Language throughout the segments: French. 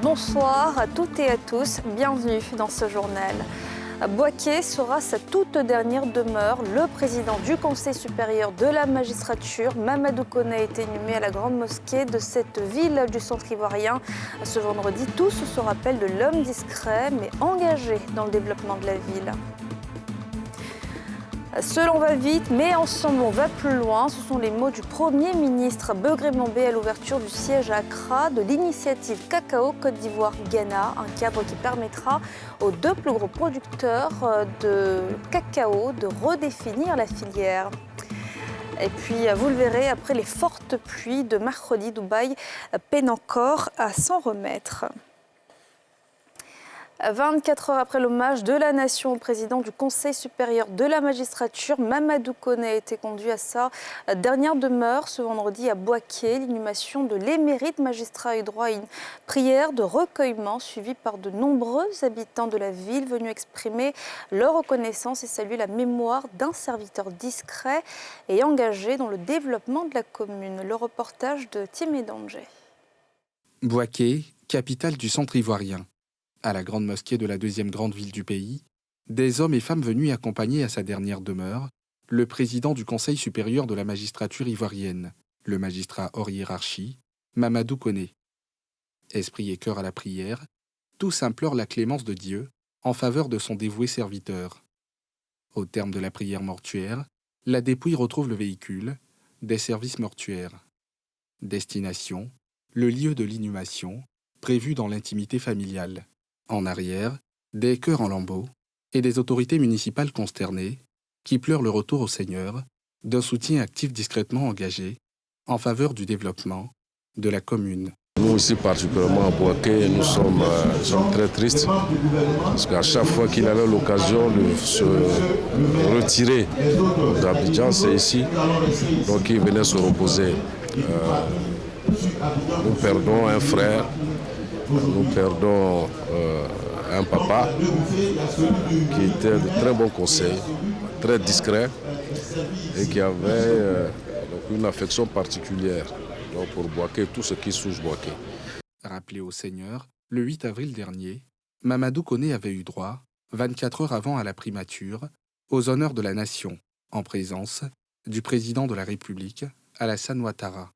Bonsoir à toutes et à tous, bienvenue dans ce journal. Bouaké sera sa toute dernière demeure. Le président du Conseil supérieur de la magistrature, Mamadou Koné, a été inhumé à la grande mosquée de cette ville du centre ivoirien. Ce vendredi, tous se rappellent de l'homme discret mais engagé dans le développement de la ville. Seul on va vite, mais ensemble on va plus loin. Ce sont les mots du Premier ministre Begré Mambé à l'ouverture du siège à Accra de l'initiative Cacao Côte d'Ivoire-Ghana, un cadre qui permettra aux deux plus gros producteurs de cacao de redéfinir la filière. Et puis, vous le verrez, après les fortes pluies de mercredi, Dubaï peine encore à s'en remettre. 24 heures après l'hommage de la nation au président du Conseil supérieur de la magistrature, Mamadou Koné a été conduit à sa dernière demeure ce vendredi à Bouaké. L'inhumation de l'émérite magistrat a eu droit à une prière de recueillement suivie par de nombreux habitants de la ville venus exprimer leur reconnaissance et saluer la mémoire d'un serviteur discret et engagé dans le développement de la commune. Le reportage de Timé Danger. Bouaké, capitale du centre ivoirien. À la grande mosquée de la deuxième grande ville du pays, des hommes et femmes venus accompagner à sa dernière demeure le président du Conseil supérieur de la magistrature ivoirienne, le magistrat hors hiérarchie, Mamadou Koné. Esprit et cœur à la prière, tous implorent la clémence de Dieu en faveur de son dévoué serviteur. Au terme de la prière mortuaire, la dépouille retrouve le véhicule des services mortuaires. Destination, le lieu de l'inhumation, prévu dans l'intimité familiale. En arrière, des chœurs en lambeaux et des autorités municipales consternées qui pleurent le retour au Seigneur d'un soutien actif discrètement engagé en faveur du développement de la commune. Nous ici particulièrement à Bouaké, nous sommes très tristes parce qu'à chaque fois qu'il a l'occasion de se retirer d'Abidjan, c'est ici. Donc il venait se reposer. Nous perdons un frère. Nous perdons un papa qui était de très bons conseils, très discret et qui avait une affection particulière pour Bouaké, tout ce qui touche Bouaké. Rappelé au Seigneur, le 8 avril dernier, Mamadou Koné avait eu droit, 24 heures avant à la primature, aux honneurs de la nation, en présence du président de la République, Alassane Ouattara,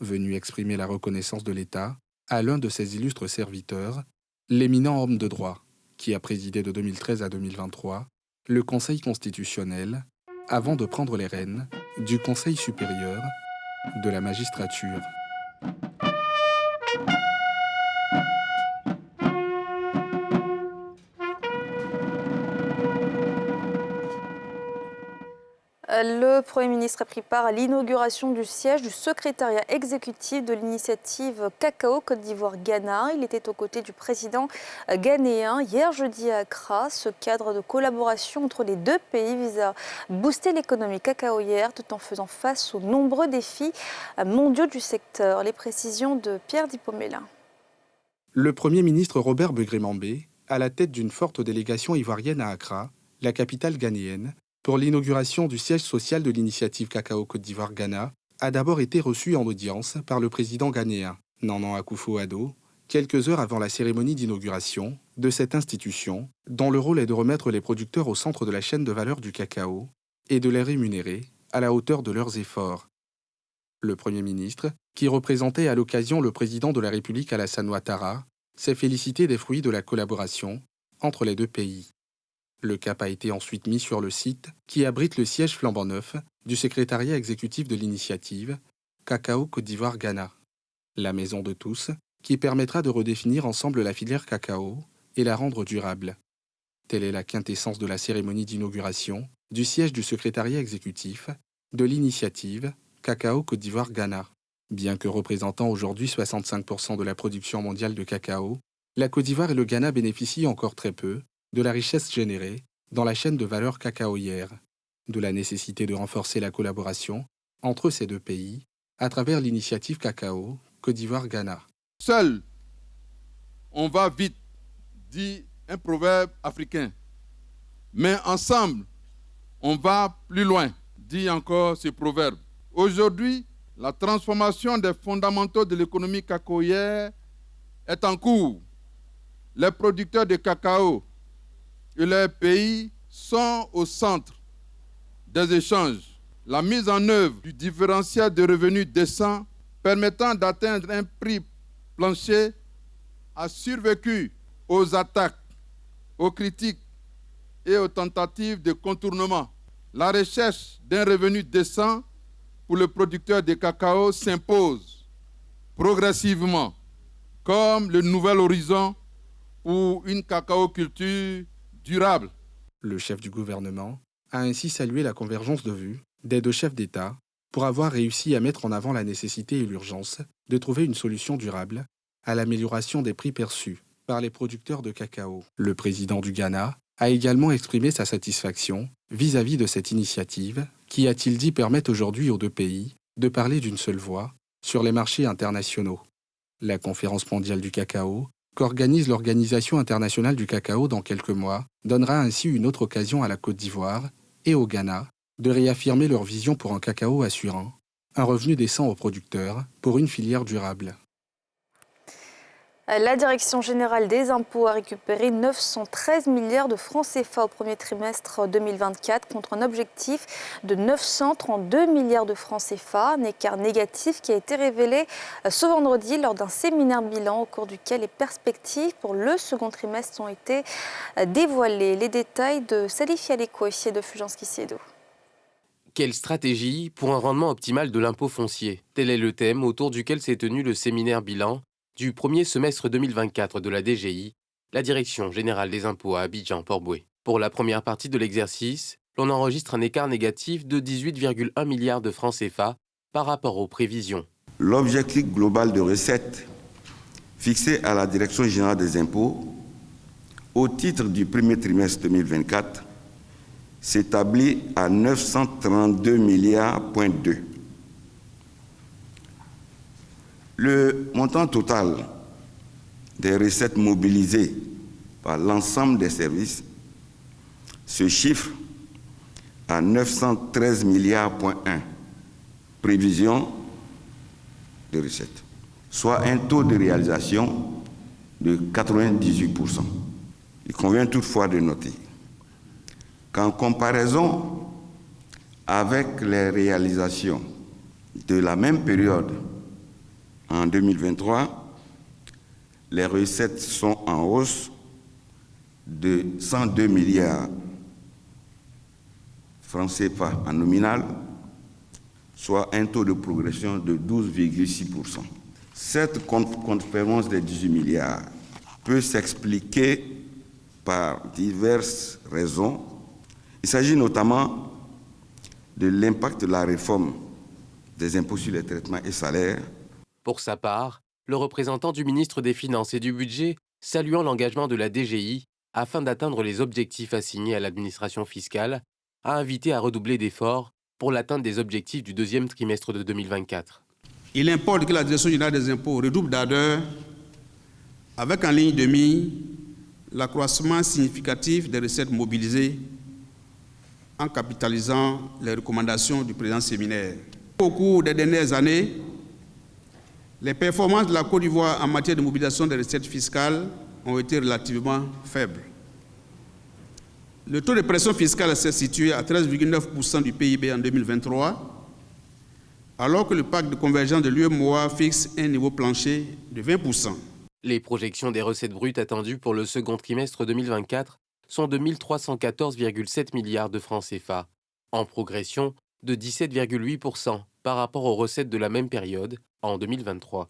venu exprimer la reconnaissance de l'État à l'un de ses illustres serviteurs, l'éminent homme de droit, qui a présidé de 2013 à 2023 le Conseil constitutionnel, avant de prendre les rênes du Conseil supérieur de la magistrature. Le Premier ministre a pris part à l'inauguration du siège du secrétariat exécutif de l'initiative Cacao Côte d'Ivoire-Ghana. Il était aux côtés du président ghanéen hier jeudi à Accra. Ce cadre de collaboration entre les deux pays vise à booster l'économie cacaoyère tout en faisant face aux nombreux défis mondiaux du secteur. Les précisions de Pierre Dipomela. Le Premier ministre Robert Begré Mambé, à la tête d'une forte délégation ivoirienne à Accra, la capitale ghanéenne, pour l'inauguration du siège social de l'initiative Cacao Côte d'Ivoire-Ghana, a d'abord été reçu en audience par le président ghanéen, Nana Akufo-Addo, quelques heures avant la cérémonie d'inauguration de cette institution, dont le rôle est de remettre les producteurs au centre de la chaîne de valeur du cacao et de les rémunérer à la hauteur de leurs efforts. Le Premier ministre, qui représentait à l'occasion le président de la République Alassane Ouattara, s'est félicité des fruits de la collaboration entre les deux pays. Le cap a été ensuite mis sur le site qui abrite le siège flambant neuf du secrétariat exécutif de l'initiative Cacao Côte d'Ivoire-Ghana, la maison de tous, qui permettra de redéfinir ensemble la filière cacao et la rendre durable. Telle est la quintessence de la cérémonie d'inauguration du siège du secrétariat exécutif de l'initiative Cacao Côte d'Ivoire-Ghana. Bien que représentant aujourd'hui 65% de la production mondiale de cacao, la Côte d'Ivoire et le Ghana bénéficient encore très peu de la richesse générée dans la chaîne de valeur cacaoyère, de la nécessité de renforcer la collaboration entre ces deux pays à travers l'initiative Cacao Côte d'Ivoire-Ghana. Seul, on va vite, dit un proverbe africain. Mais ensemble, on va plus loin, dit encore ce proverbe. Aujourd'hui, la transformation des fondamentaux de l'économie cacaoyère est en cours. Les producteurs de cacao et leurs pays sont au centre des échanges. La mise en œuvre du différentiel de revenus décent permettant d'atteindre un prix plancher a survécu aux attaques, aux critiques et aux tentatives de contournement. La recherche d'un revenu décent pour le producteur de cacao s'impose progressivement comme le nouvel horizon pour une cacaoculture durable. Le chef du gouvernement a ainsi salué la convergence de vues des deux chefs d'État pour avoir réussi à mettre en avant la nécessité et l'urgence de trouver une solution durable à l'amélioration des prix perçus par les producteurs de cacao. Le président du Ghana a également exprimé sa satisfaction vis-à-vis de cette initiative qui, a-t-il dit, permet aujourd'hui aux deux pays de parler d'une seule voix sur les marchés internationaux. La conférence mondiale du cacao, qu'organise l'Organisation internationale du cacao dans quelques mois, donnera ainsi une autre occasion à la Côte d'Ivoire et au Ghana de réaffirmer leur vision pour un cacao assurant, un revenu décent aux producteurs pour une filière durable. La Direction générale des impôts a récupéré 913 milliards de francs CFA au premier trimestre 2024 contre un objectif de 932 milliards de francs CFA, un écart négatif qui a été révélé ce vendredi lors d'un séminaire bilan au cours duquel les perspectives pour le second trimestre ont été dévoilées. Les détails de Salif Yaleko et de Fulgence Kissiedo. Quelle stratégie pour un rendement optimal de l'impôt foncier? Tel est le thème autour duquel s'est tenu le séminaire bilan du premier semestre 2024 de la DGI, la Direction générale des impôts à Abidjan-Port-Boué. Pour la première partie de l'exercice, l'on enregistre un écart négatif de 18,1 milliards de francs CFA par rapport aux prévisions. L'objectif global de recettes fixé à la Direction générale des impôts au titre du premier trimestre 2024 s'établit à 932 milliards,2. Le montant total des recettes mobilisées par l'ensemble des services se chiffre à 913 milliards,1, prévision de recettes, soit un taux de réalisation de 98%. Il convient toutefois de noter qu'en comparaison avec les réalisations de la même période en 2023, les recettes sont en hausse de 102 milliards francs CFA en nominal, soit un taux de progression de 12,6%. Cette conférence des 18 milliards peut s'expliquer par diverses raisons. Il s'agit notamment de l'impact de la réforme des impôts sur les traitements et salaires. Pour sa part, le représentant du ministre des Finances et du Budget, saluant l'engagement de la DGI afin d'atteindre les objectifs assignés à l'administration fiscale, a invité à redoubler d'efforts pour l'atteinte des objectifs du deuxième trimestre de 2024. Il importe que la Direction générale des impôts redouble d'ardeur avec en ligne de mire l'accroissement significatif des recettes mobilisées en capitalisant les recommandations du présent séminaire. Au cours des dernières années, les performances de la Côte d'Ivoire en matière de mobilisation des recettes fiscales ont été relativement faibles. Le taux de pression fiscale s'est situé à 13,9% du PIB en 2023, alors que le pacte de convergence de l'UEMOA fixe un niveau plancher de 20%. Les projections des recettes brutes attendues pour le second trimestre 2024 sont de 1 314,7 milliards de francs CFA, en progression de 17,8% par rapport aux recettes de la même période en 2023.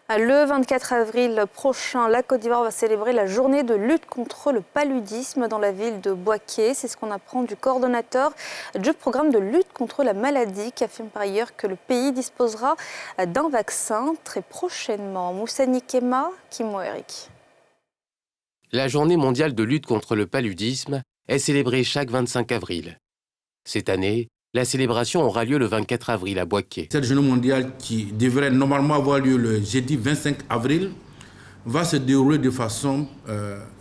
Le 24 avril prochain, la Côte d'Ivoire va célébrer la journée de lutte contre le paludisme dans la ville de Bouaké. C'est ce qu'on apprend du coordonnateur du programme de lutte contre la maladie qui affirme par ailleurs que le pays disposera d'un vaccin très prochainement. Moussani Kema, Kimo Eric. La journée mondiale de lutte contre le paludisme est célébrée chaque 25 avril. Cette année, La célébration aura lieu le 24 avril à Bouaké. Cette journée mondiale qui devrait normalement avoir lieu le jeudi 25 avril va se dérouler de façon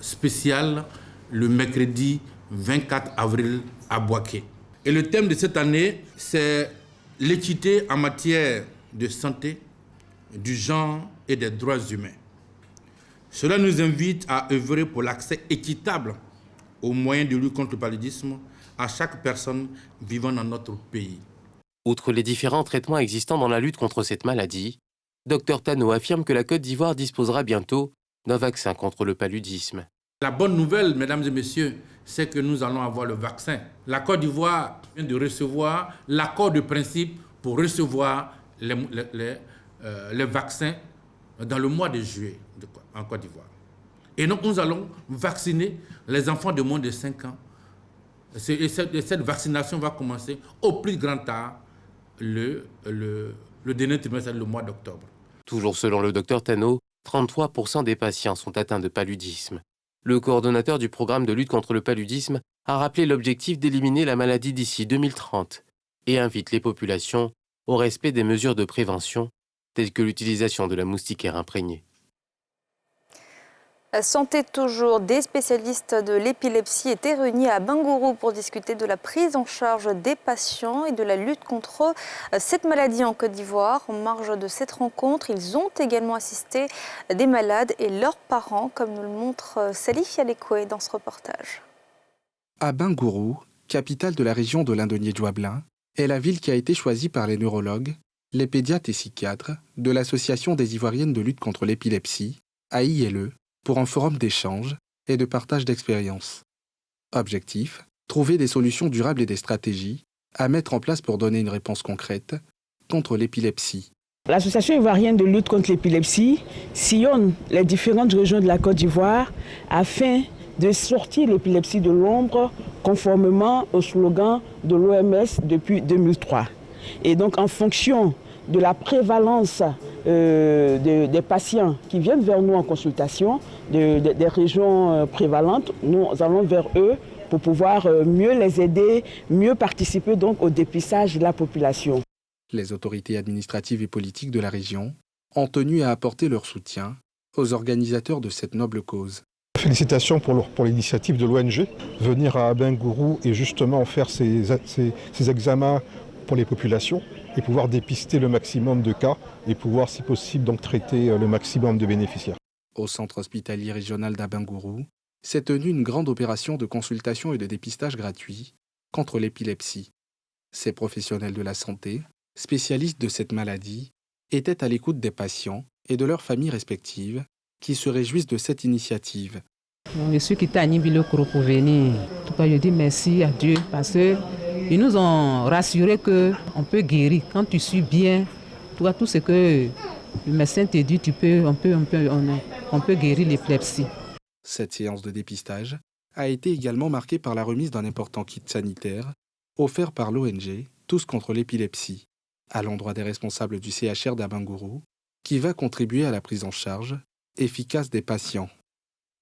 spéciale le mercredi 24 avril à Bouaké. Et le thème de cette année, c'est l'équité en matière de santé, du genre et des droits humains. Cela nous invite à œuvrer pour l'accès équitable aux moyens de lutte contre le paludisme à chaque personne vivant dans notre pays. Outre les différents traitements existants dans la lutte contre cette maladie, Dr Tano affirme que la Côte d'Ivoire disposera bientôt d'un vaccin contre le paludisme. La bonne nouvelle, mesdames et messieurs, c'est que nous allons avoir le vaccin. La Côte d'Ivoire vient de recevoir l'accord de principe pour recevoir les vaccins dans le mois de juillet en Côte d'Ivoire. Et donc nous allons vacciner les enfants de moins de 5 ans. Et cette vaccination va commencer au plus grand tard le dernier trimestre, le mois d'octobre. Toujours selon le Dr Tano, 33% des patients sont atteints de paludisme. Le coordonnateur du programme de lutte contre le paludisme a rappelé l'objectif d'éliminer la maladie d'ici 2030 et invite les populations au respect des mesures de prévention, telles que l'utilisation de la moustiquaire imprégnée. Santé toujours, des spécialistes de l'épilepsie étaient réunis à Bingourou pour discuter de la prise en charge des patients et de la lutte contre cette maladie en Côte d'Ivoire. En marge de cette rencontre, ils ont également assisté des malades et leurs parents, comme nous le montre Salif Yalekoué dans ce reportage. À Bingourou, capitale de la région de l'Indonier-Djouablin, est la ville qui a été choisie par les neurologues, les pédiatres et psychiatres de l'Association des Ivoiriennes de lutte contre l'épilepsie, AILE, pour un forum d'échange et de partage d'expériences. Objectif, trouver des solutions durables et des stratégies à mettre en place pour donner une réponse concrète contre l'épilepsie. L'Association ivoirienne de lutte contre l'épilepsie sillonne les différentes régions de la Côte d'Ivoire afin de sortir l'épilepsie de l'ombre conformément au slogan de l'OMS depuis 2003. Et donc en fonction de la prévalence des patients qui viennent vers nous en consultation, des régions prévalentes, nous allons vers eux pour pouvoir mieux les aider, mieux participer donc au dépistage de la population. Les autorités administratives et politiques de la région ont tenu à apporter leur soutien aux organisateurs de cette noble cause. Félicitations pour l'initiative de l'ONG, venir à Bingourou et justement faire ces examens pour les populations et pouvoir dépister le maximum de cas et pouvoir, si possible, donc traiter le maximum de bénéficiaires. Au centre hospitalier régional d'Abingourou s'est tenue une grande opération de consultation et de dépistage gratuit contre l'épilepsie. Ces professionnels de la santé, spécialistes de cette maladie, étaient à l'écoute des patients et de leurs familles respectives qui se réjouissent de cette initiative. Je suis quitté à Nibilokoro pour venir. En tout cas, je dis merci à Dieu parce qu'ils nous ont rassuré qu'on peut guérir. Quand tu suis bien, tu vois tout ce que le médecin te dit, on peut guérir l'épilepsie. Cette séance de dépistage a été également marquée par la remise d'un important kit sanitaire offert par l'ONG Tous contre l'épilepsie à l'endroit des responsables du CHR d'Abingourou qui va contribuer à la prise en charge efficace des patients.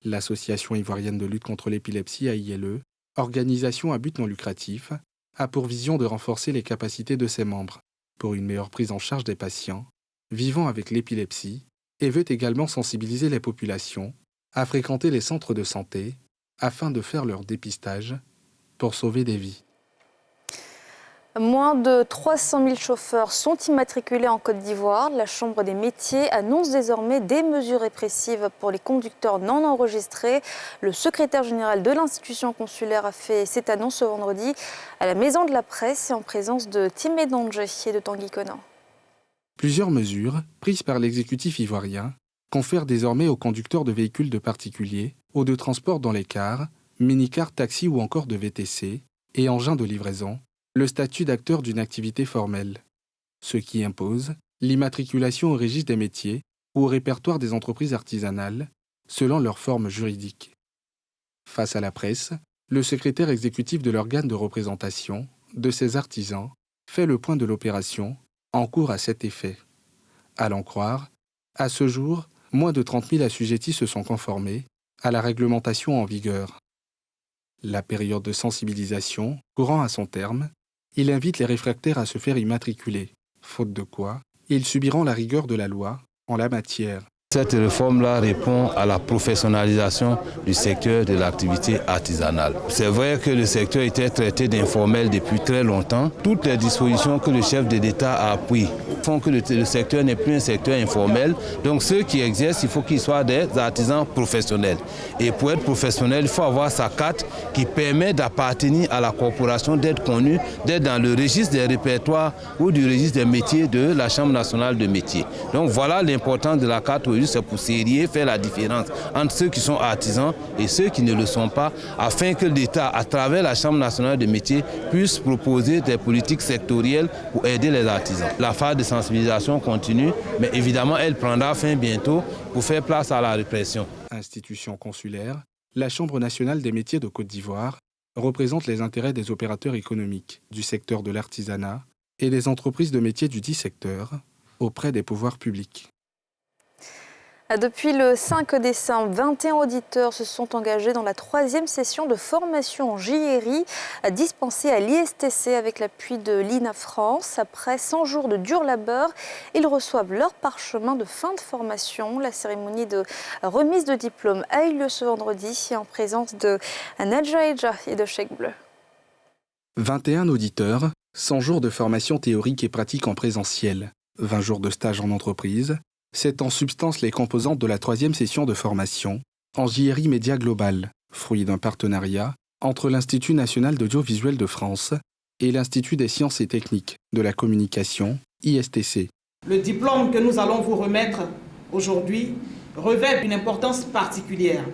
L'Association ivoirienne de lutte contre l'épilepsie AILE, organisation à but non lucratif, a pour vision de renforcer les capacités de ses membres pour une meilleure prise en charge des patients vivant avec l'épilepsie et veut également sensibiliser les populations à fréquenter les centres de santé afin de faire leur dépistage pour sauver des vies. Moins de 300 000 chauffeurs sont immatriculés en Côte d'Ivoire. La Chambre des métiers annonce désormais des mesures répressives pour les conducteurs non enregistrés. Le secrétaire général de l'institution consulaire a fait cette annonce ce vendredi à la Maison de la Presse et en présence de Timé Dangé et de Tanguy Conan. Plusieurs mesures prises par l'exécutif ivoirien confèrent désormais aux conducteurs de véhicules de particuliers ou de transport dans les cars, minicars, taxis ou encore de VTC et engins de livraison le statut d'acteur d'une activité formelle, ce qui impose l'immatriculation au registre des métiers ou au répertoire des entreprises artisanales, selon leur forme juridique. Face à la presse, le secrétaire exécutif de l'organe de représentation de ces artisans fait le point de l'opération en cours à cet effet. À l'en croire, à ce jour, moins de 30 000 assujettis se sont conformés à la réglementation en vigueur. La période de sensibilisation courant à son terme, il invite les réfractaires à se faire immatriculer, faute de quoi ils subiront la rigueur de la loi en la matière. Cette réforme-là répond à la professionnalisation du secteur de l'activité artisanale. C'est vrai que le secteur était traité d'informel depuis très longtemps. Toutes les dispositions que le chef de l'État a prises font que le secteur n'est plus un secteur informel. Donc ceux qui exercent, il faut qu'ils soient des artisans professionnels. Et pour être professionnel, il faut avoir sa carte qui permet d'appartenir à la corporation, d'être connu, d'être dans le registre des répertoires ou du registre des métiers de la Chambre nationale de métiers. Donc voilà l'importance de la carte. C'est pour serrer, faire la différence entre ceux qui sont artisans et ceux qui ne le sont pas, afin que l'État, à travers la Chambre nationale de métiers, puisse proposer des politiques sectorielles pour aider les artisans. La phase de sensibilisation continue, mais évidemment, elle prendra fin bientôt pour faire place à la répression. Institution consulaire, la Chambre nationale des métiers de Côte d'Ivoire représente les intérêts des opérateurs économiques, du secteur de l'artisanat et des entreprises de métiers du dit secteur auprès des pouvoirs publics. Depuis le 5 décembre, 21 auditeurs se sont engagés dans la 3e session de formation en JRI dispensée à l'ISTC avec l'appui de l'INA France. Après 100 jours de dur labeur, ils reçoivent leur parchemin de fin de formation. La cérémonie de remise de diplôme a eu lieu ce vendredi en présence de Nadja Eja et de Cheikh Bleu. 21 auditeurs, 100 jours de formation théorique et pratique en présentiel, 20 jours de stage en entreprise. C'est en substance les composantes de la 3e session de formation en JRI Média Global, fruit d'un partenariat entre l'Institut national d'audiovisuel de France et l'Institut des sciences et techniques de la communication, ISTC. Le diplôme que nous allons vous remettre aujourd'hui revêt une importance particulière.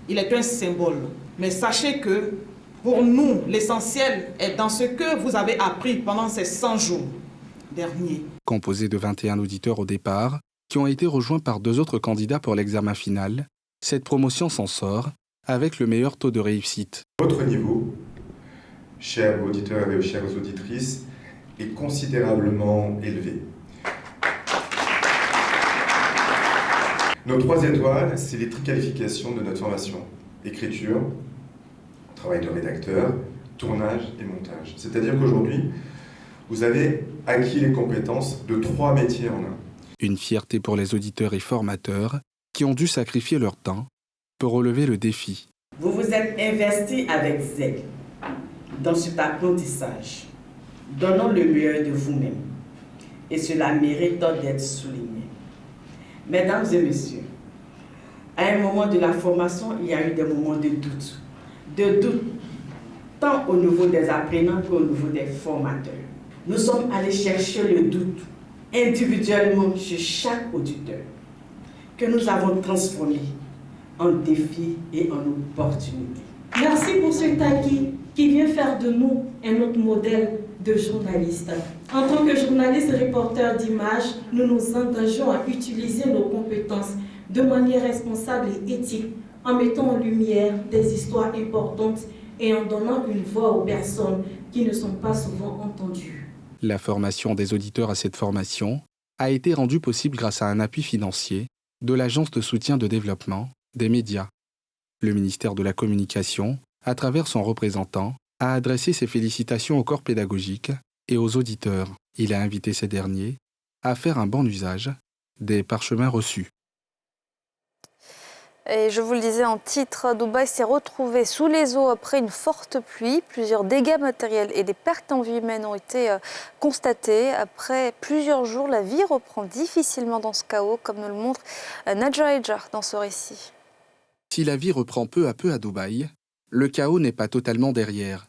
Il est un symbole. Mais sachez que pour nous, l'essentiel est dans ce que vous avez appris pendant ces 100 jours derniers. Composé de 21 auditeurs au départ, qui ont été rejoints par 2 autres candidats pour l'examen final, cette promotion s'en sort avec le meilleur taux de réussite. Votre niveau, chers auditeurs et chères auditrices, est considérablement élevé. Nos 3 étoiles, c'est les triqualifications de notre formation. Écriture, travail de rédacteur, tournage et montage. C'est-à-dire qu'aujourd'hui, vous avez acquis les compétences de 3 métiers en un. Une fierté pour les auditeurs et formateurs qui ont dû sacrifier leur temps pour relever le défi. Vous vous êtes investis avec zèle dans cet apprentissage. Donnons le meilleur de vous-même. Et cela mérite d'être souligné. Mesdames et messieurs, à un moment de la formation, il y a eu des moments de doute. De doute, tant au niveau des apprenants qu'au niveau des formateurs. Nous sommes allés chercher le doute individuellement chez chaque auditeur, que nous avons transformé en défi et en opportunité. Merci pour cet acquis qui vient faire de nous un autre modèle de journaliste. En tant que journaliste et reporter d'images, nous nous engageons à utiliser nos compétences de manière responsable et éthique, en mettant en lumière des histoires importantes et en donnant une voix aux personnes qui ne sont pas souvent entendues. La formation des auditeurs à cette formation a été rendue possible grâce à un appui financier de l'Agence de soutien de développement des médias. Le ministère de la Communication, à travers son représentant, a adressé ses félicitations au corps pédagogique et aux auditeurs. Il a invité ces derniers à faire un bon usage des parchemins reçus. Et je vous le disais en titre, Dubaï s'est retrouvé sous les eaux après une forte pluie. Plusieurs dégâts matériels et des pertes en vie humaine ont été constatés. Après plusieurs jours, la vie reprend difficilement dans ce chaos, comme nous le montre Nadja Eja dans ce récit. Si la vie reprend peu à peu à Dubaï, le chaos n'est pas totalement derrière.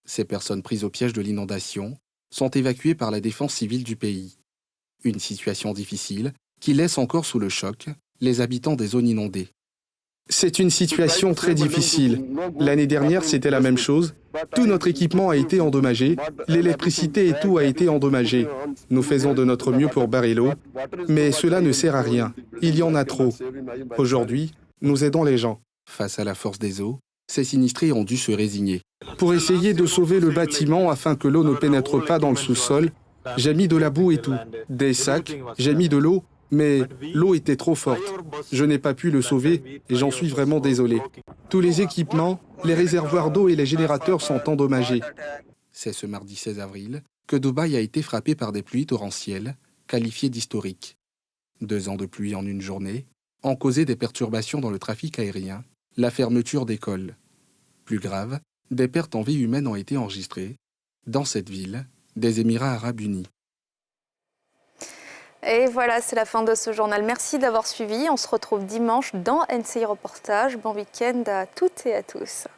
Ces personnes prises au piège de l'inondation sont évacuées par la défense civile du pays. Une situation difficile qui laisse encore sous le choc les habitants des zones inondées. C'est une situation très difficile. L'année dernière, c'était la même chose. Tout notre équipement a été endommagé, l'électricité et tout a été endommagé. Nous faisons de notre mieux pour barrer l'eau, mais cela ne sert à rien. Il y en a trop. Aujourd'hui, nous aidons les gens. Face à la force des eaux, ces sinistrés ont dû se résigner. Pour essayer de sauver le bâtiment afin que l'eau ne pénètre pas dans le sous-sol, j'ai mis de la boue et tout, des sacs, j'ai mis de l'eau, mais l'eau était trop forte. Je n'ai pas pu le sauver et j'en suis vraiment désolé. Tous les équipements, les réservoirs d'eau et les générateurs sont endommagés. c'est ce mardi 16 avril, que Dubaï a été frappé par des pluies torrentielles, qualifiées d'historiques. 2 ans de pluie en une journée ont causé des perturbations dans le trafic aérien, la fermeture d'écoles. Plus grave, des pertes en vie humaine ont été enregistrées dans cette ville des Émirats arabes unis. Et voilà, c'est la fin de ce journal. Merci d'avoir suivi. On se retrouve dimanche dans NCI Reportage. Bon week-end à toutes et à tous.